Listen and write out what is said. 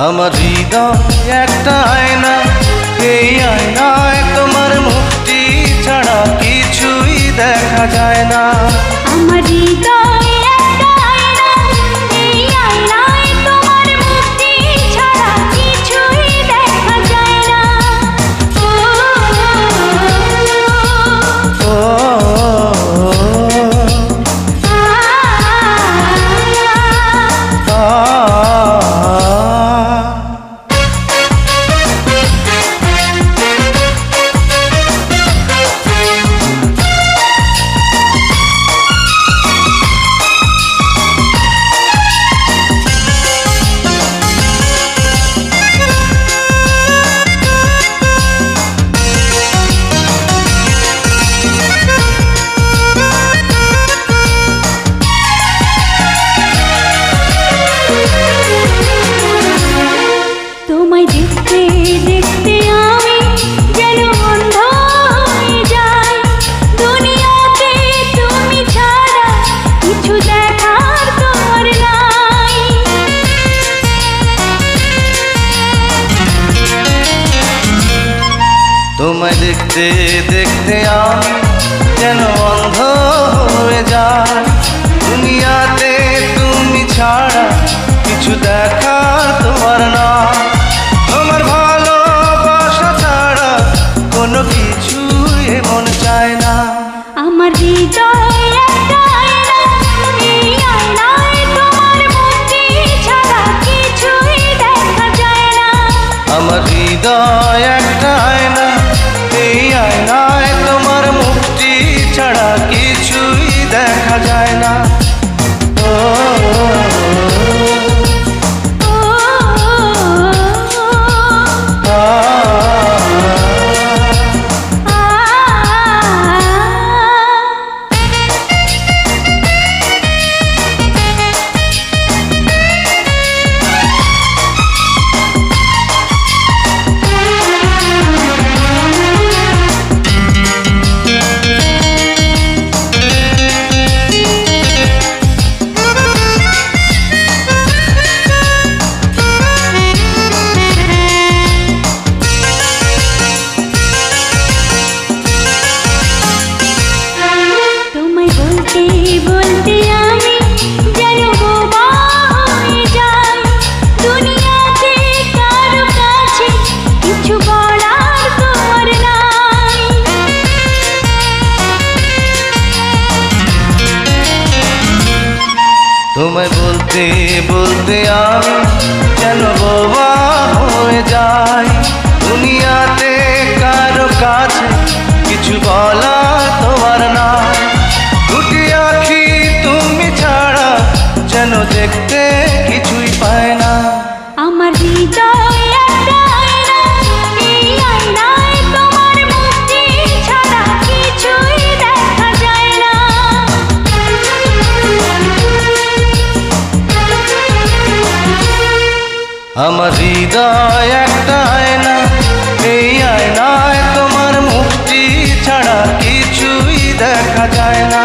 আমার হৃদয় একটা আয়না, এই আয়নায় তোমার মুক্তি ছাড়া কিছুই দেখা যায় না। আমার হৃদয় একটা আয়না, এই আয়নায় তোমার মুক্তি ছাড়া কিছুই দেখা যায় না। ও তোমায় দেখতে দেখতে আমি যেন অন্ধ হয়ে যাই। দুনিয়াতে তুমি ছাড়া কিছু দেখার তোমার নাই। তোমায় দেখতে দেখতে আমি যেন অন্ধ হয়ে যাই। দুনিয়াতে তুমি ছাড়া কিছু দেখার তোমার না। তোমার ভালোবাসা ছাড়া কোনো কিছু এমন চায় না। আমার হৃদয় একটা আয়না, এই আয়নায় তোমার মুক্তি ছাড়া কিছুই দেখা যায় না। আমার হৃদয় একটা আয়না, এই আয়নায় তোমার মুক্তি ছাড়া কিছুই দেখা যায় না। বলতে আমি যেন বোবা হয়ে যাই। দুনিয়াতে কারো কাছে কিছু বলার তোমার নাই। তোমায় বলতে বলতে আমি যেন বোবা হয়ে যাই। দুনিয়াতে কারো কাছে কিছু বলার তোমার নাই। দুটি আঁখি তুমি ছাড়া যেন দেখতে কিছুই পায় না। আমার হৃদয় একটা আয়না, এই আয়নায় তোমার মুক্তি ছাড়া কিছুই দেখা যায় না। আমার হৃদয় একটা আয়না, এই আয়নায় তোমার মুক্তি ছাড়া কিছুই দেখা যায় না।